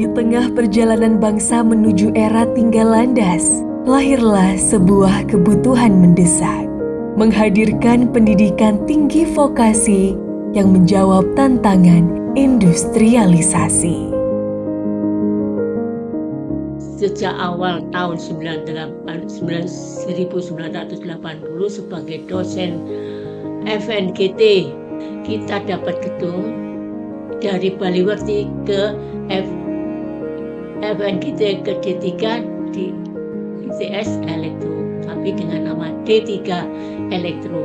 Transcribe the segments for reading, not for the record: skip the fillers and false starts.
Di tengah perjalanan bangsa menuju era tinggal landas, lahirlah sebuah kebutuhan mendesak, menghadirkan pendidikan tinggi vokasi yang menjawab tantangan industrialisasi. Sejak awal tahun 1980 sebagai dosen FNGT, kita dapat gedung dari Baliwerti ke FNGT ke D3 di ITS Elektro, tapi dengan nama D3 Elektro.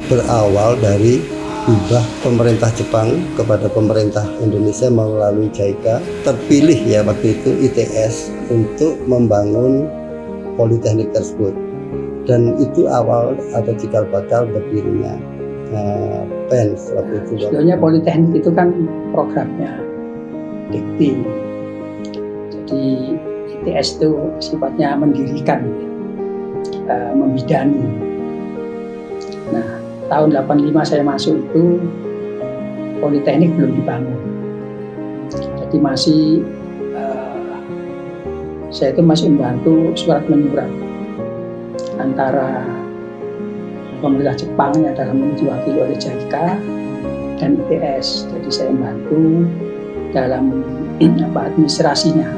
Berawal dari hibah pemerintah Jepang kepada pemerintah Indonesia melalui JICA, terpilih ya waktu itu ITS untuk membangun politeknik tersebut, dan itu awal atau cikal bakal berdirinya PENS waktu itu. Sebenarnya politeknik itu kan programnya dikti, jadi ITS itu sifatnya mendirikan, membidani. Nah, tahun 85 saya masuk itu politeknik belum dibangun, jadi saya itu masih membantu surat menyurat antara pemerintah Jepang yang dalam diwakili oleh JICA dan ITS. Jadi saya membantu dalam administrasinya.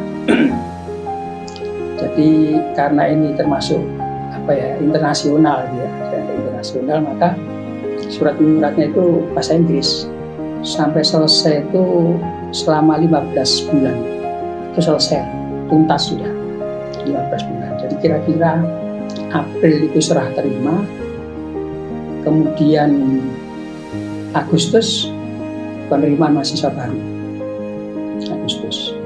Jadi karena ini termasuk internasional internasional, maka surat menyuratnya itu bahasa Inggris. Sampai selesai itu selama 15 bulan. Itu selesai, tuntas sudah 15 bulan. Jadi kira-kira April itu serah terima. Kemudian Agustus penerimaan mahasiswa baru. Agustus.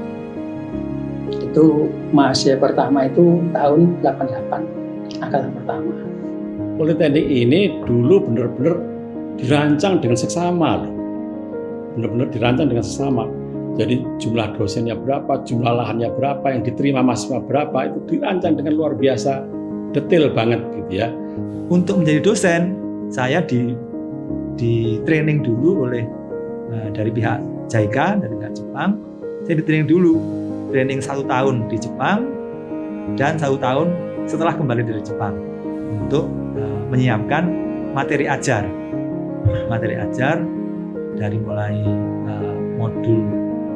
Itu mahasiswa pertama itu tahun 88, angkatan pertama. Politeknik ini dulu benar-benar dirancang dengan seksama loh. Benar-benar dirancang dengan seksama. Jadi jumlah dosennya berapa, jumlah lahannya berapa, yang diterima mahasiswa berapa, itu dirancang dengan luar biasa detail banget gitu ya. Untuk menjadi dosen, saya di training dulu oleh dari pihak JICA, dari pihak Jepang. Saya di training dulu, training 1 tahun di Jepang dan 1 tahun setelah kembali dari Jepang untuk menyiapkan materi ajar dari mulai modul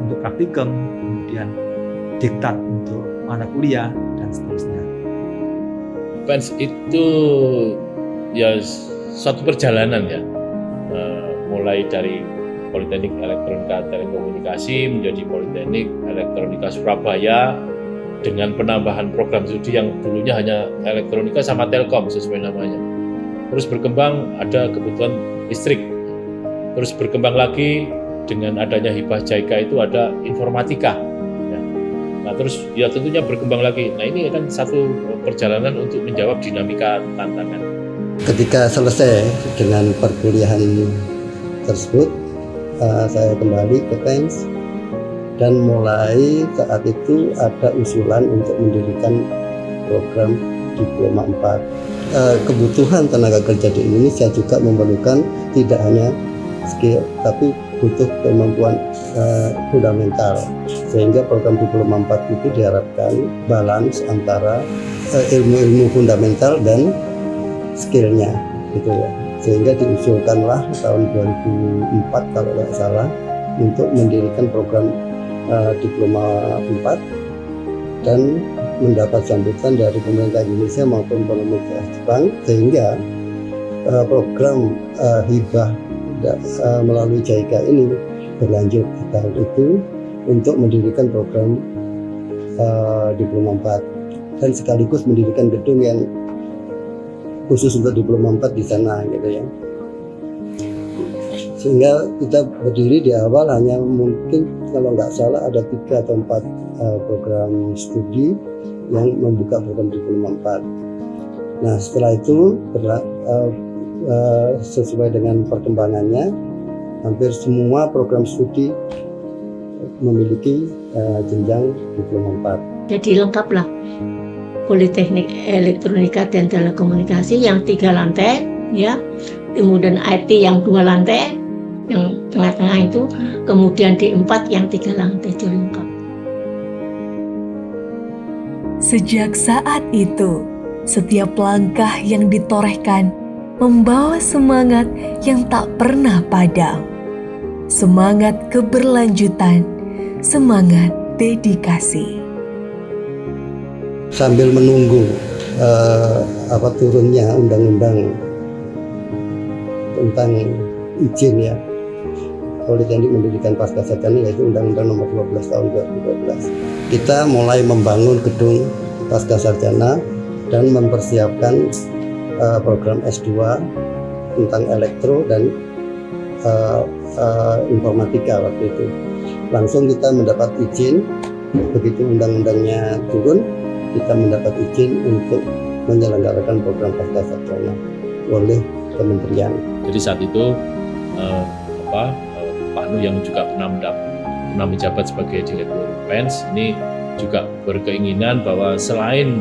untuk praktikum, kemudian diktat untuk mata kuliah dan seterusnya. PENS itu ya suatu perjalanan ya, mulai dari Politeknik Elektronika Telekomunikasi menjadi Politeknik Elektronika Surabaya dengan penambahan program studi yang dulunya hanya elektronika sama telkom sesuai namanya. Terus berkembang ada kebutuhan listrik, terus berkembang lagi dengan adanya hibah JICA itu ada informatika. Ya. Nah terus ya tentunya berkembang lagi. Nah ini kan satu perjalanan untuk menjawab dinamika tantangan. Ketika selesai dengan perkuliahan tersebut, saya kembali ke PENS dan mulai saat itu ada usulan untuk mendirikan program Diploma 4. Kebutuhan tenaga kerja di Indonesia juga memerlukan tidak hanya skill tapi butuh kemampuan fundamental, sehingga program Diploma 4 itu diharapkan balance antara ilmu-ilmu fundamental dan skillnya gitu ya, sehingga diusulkanlah tahun 2004 kalau tidak salah untuk mendirikan program Diploma 4 dan mendapat sambutan dari pemerintah Indonesia maupun pemerintah Jepang, sehingga program hibah melalui JICA ini berlanjut di tahun itu untuk mendirikan program Diploma 4 dan sekaligus mendirikan gedung yang khusus untuk Diploma 4 di sana gitu ya. Sehingga kita berdiri di awal hanya mungkin kalau nggak salah ada 3 atau 4 program studi yang membuka program Diploma 4. Nah setelah itu sesuai dengan perkembangannya, hampir semua program studi memiliki jenjang Diploma 4. Jadi lengkaplah Politeknik Elektronika dan Telekomunikasi yang 3 lantai, ya, kemudian IT yang 2 lantai, yang tengah-tengah itu, kemudian D4 yang 3 lantai itu lengkap. Sejak saat itu, setiap langkah yang ditorehkan membawa semangat yang tak pernah padam. Semangat keberlanjutan, semangat dedikasi. Sambil menunggu turunnya undang-undang tentang izin ya Politeknik Pendidikan Pascasarjana, yaitu Undang-Undang Nomor 12 Tahun 2012. Kita mulai membangun gedung Pascasarjana dan mempersiapkan program S2 tentang elektro dan informatika waktu itu. Langsung kita mendapat izin, begitu undang-undangnya turun, kita mendapat izin untuk menyelenggarakan program Pascasarjana oleh kementerian. Jadi saat itu Pak Nu yang juga pernah menjabat sebagai direktur PENS ini juga berkeinginan bahwa selain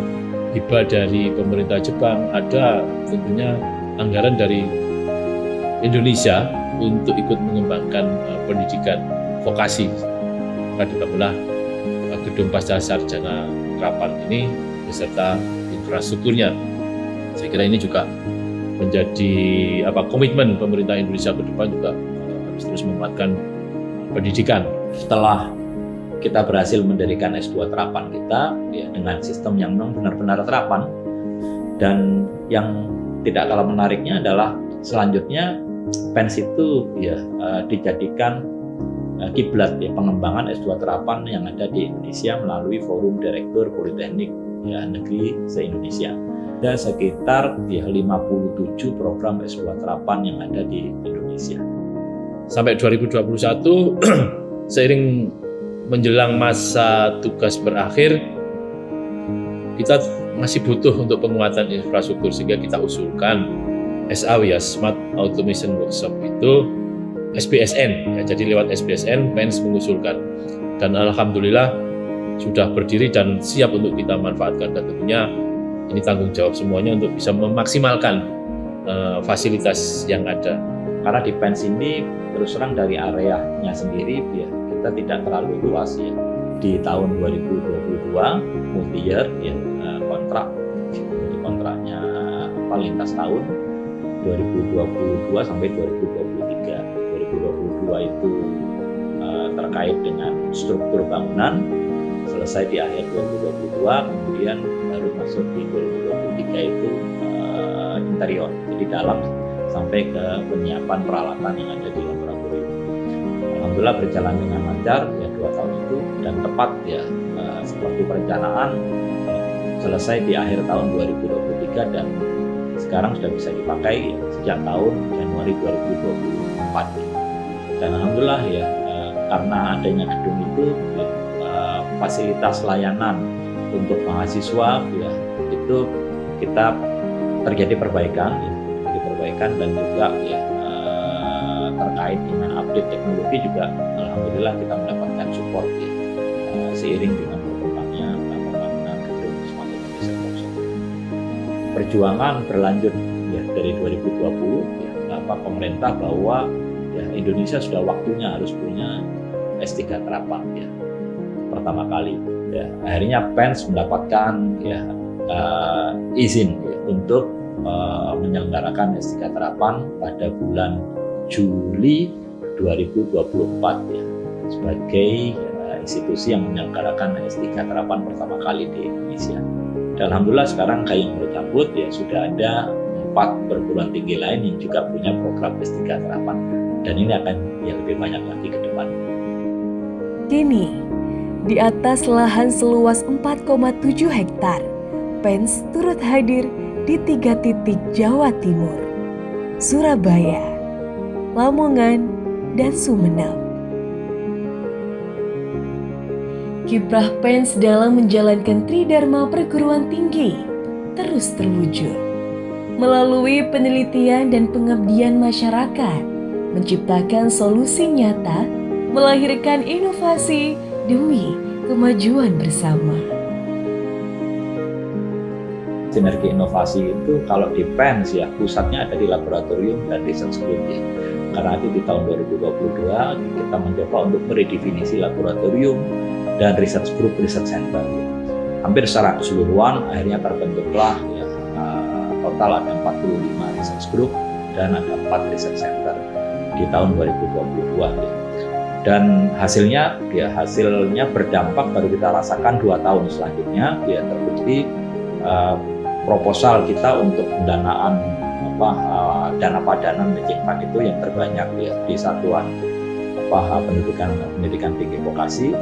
hibah dari pemerintah Jepang, ada tentunya anggaran dari Indonesia untuk ikut mengembangkan pendidikan vokasi. Maka dibangunlah gedung Pascasarjana Trapan ini beserta infrastrukturnya. Saya kira ini juga menjadi komitmen pemerintah Indonesia ke depan, juga harus terus menguatkan pendidikan. Setelah kita berhasil mendirikan S2 Terapan kita ya, dengan sistem yang memang benar-benar terapan, dan yang tidak kalah menariknya adalah selanjutnya PENS itu ya dijadikan kiblat ya pengembangan S2 Terapan yang ada di Indonesia melalui Forum Direktur Politeknik ya, Negeri se-Indonesia. Ada sekitar ya 57 program S2 Terapan yang ada di Indonesia. Sampai 2021 seiring menjelang masa tugas berakhir, kita masih butuh untuk penguatan infrastruktur, sehingga kita usulkan SAW ya, Smart Automation Workshop itu SBSN ya, jadi lewat SBSN PENS mengusulkan, dan alhamdulillah sudah berdiri dan siap untuk kita manfaatkan, dan tentunya ini tanggung jawab semuanya untuk bisa memaksimalkan fasilitas yang ada. Karena di PENS ini terus terang dari areanya sendiri ya kita tidak terlalu luas ya. Di tahun 2022 multi year ya kontrak, jadi kontraknya lintas tahun 2022 sampai 2023. 2022 itu terkait dengan struktur bangunan, selesai di akhir 2022, kemudian baru masuk di 2023 itu interior, jadi dalam sampai ke penyiapan peralatan yang ada di laboratorium. Alhamdulillah berjalan dengan lancar ya 2 tahun itu, dan tepat ya seperti perencanaan selesai di akhir tahun 2023, dan sekarang sudah bisa dipakai sejak tahun Januari 2024. Dan alhamdulillah ya karena adanya gedung itu fasilitas layanan untuk mahasiswa ya itu kita terjadi perbaikan ya. Dan juga ya terkait dengan update teknologi juga alhamdulillah kita mendapatkan support ya seiring dengan berkembangnya pembangunan gedung Smart Automation Workshop. Perjuangan berlanjut ya dari 2020 ya pemerintah bahwa ya Indonesia sudah waktunya harus punya S3 Terapan ya pertama kali ya, akhirnya PENS mendapatkan ya izin ya, untuk menyelenggarakan S3 Terapan pada bulan Juli 2024 ya, sebagai institusi yang menyelenggarakan S3 Terapan pertama kali di Indonesia. Dan alhamdulillah sekarang Gayung berkabut ya sudah ada 4 perguruan tinggi lain yang juga punya program S3 Terapan, dan ini akan ya lebih banyak lagi ke depan. Kini, di atas lahan seluas 4,7 hektar, PENS turut hadir di 3 titik Jawa Timur, Surabaya, Lamongan, dan Sumeneb. Kiprah PENS dalam menjalankan Tridharma perguruan tinggi terus terwujud. Melalui penelitian dan pengabdian masyarakat, menciptakan solusi nyata, melahirkan inovasi demi kemajuan bersama. Sinergi inovasi itu kalau di PENS ya pusatnya ada di laboratorium dan research group ya. karena itu di tahun 2022 kita mencoba untuk meredefinisi laboratorium dan research group, research center. Hampir secara keseluruhan akhirnya terbentuklah ya, total ada 45 research group dan ada 4 research center di tahun 2022 ya. Dan hasilnya berdampak baru kita rasakan 2 tahun selanjutnya ya, terbukti proposal kita untuk pendanaan dana padanan Menjekpan itu yang terbanyak ya di satuan pendidikan tinggi vokasi,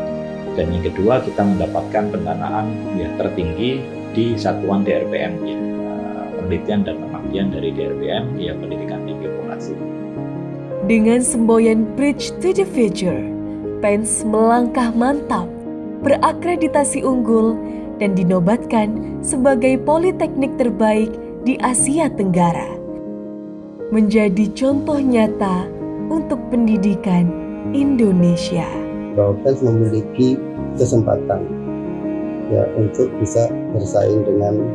dan yang kedua kita mendapatkan pendanaan yang tertinggi di satuan DRPM ya, penelitian dan pengabdian dari DRPM ya, pendidikan tinggi vokasi. Dengan semboyan Bridge to the Future, PENS melangkah mantap, berakreditasi unggul, dan dinobatkan sebagai politeknik terbaik di Asia Tenggara. Menjadi contoh nyata untuk pendidikan Indonesia. Bahwa PENS memiliki kesempatan ya untuk bisa bersaing dengan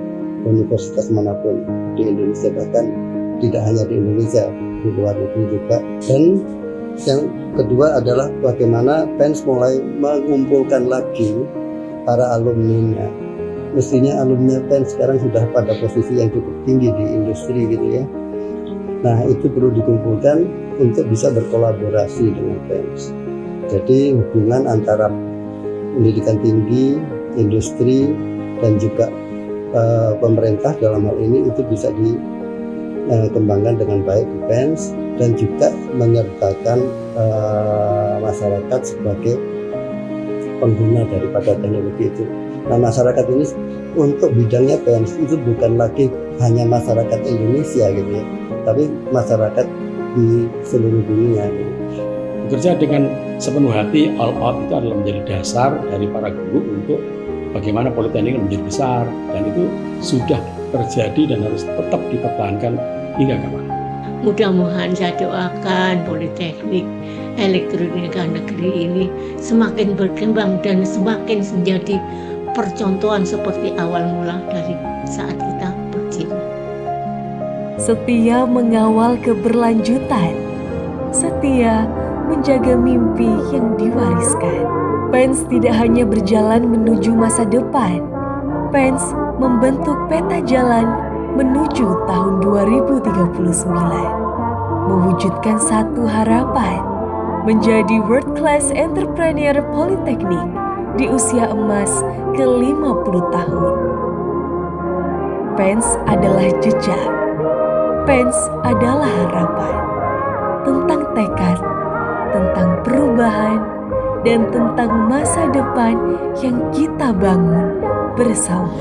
universitas manapun di Indonesia, bahkan tidak hanya di Indonesia, di luar negeri juga. Dan yang kedua adalah bagaimana PENS mulai mengumpulkan lagi para alumninya. Mestinya alumni PENS sekarang sudah pada posisi yang cukup tinggi di industri gitu ya. Nah, itu perlu dikumpulkan untuk bisa berkolaborasi dengan PENS. Jadi hubungan antara pendidikan tinggi, industri, dan juga pemerintah dalam hal ini itu bisa dikembangkan dengan baik di PENS, dan juga menyertakan masyarakat sebagai pengguna daripada teknologi itu. Nah, masyarakat ini untuk bidangnya PENS itu bukan lagi hanya masyarakat Indonesia gitu ya, tapi masyarakat di seluruh dunia. Bekerja dengan sepenuh hati, all out itu adalah menjadi dasar dari para guru untuk bagaimana politeknik menjadi besar, dan itu sudah terjadi dan harus tetap dipertahankan hingga kapan. Mudah-mudahan saya doakan Politeknik Elektronika Negeri ini semakin berkembang dan semakin menjadi percontohan seperti awal mula dari saat kita berdiri. Setia mengawal keberlanjutan, setia menjaga mimpi yang diwariskan. PENS tidak hanya berjalan menuju masa depan, PENS membentuk peta jalan menuju tahun 2039, mewujudkan satu harapan, menjadi world class entrepreneur politeknik di usia emas ke-50 tahun. PENS adalah jejak, PENS adalah harapan, tentang tekad, tentang perubahan, dan tentang masa depan yang kita bangun bersama.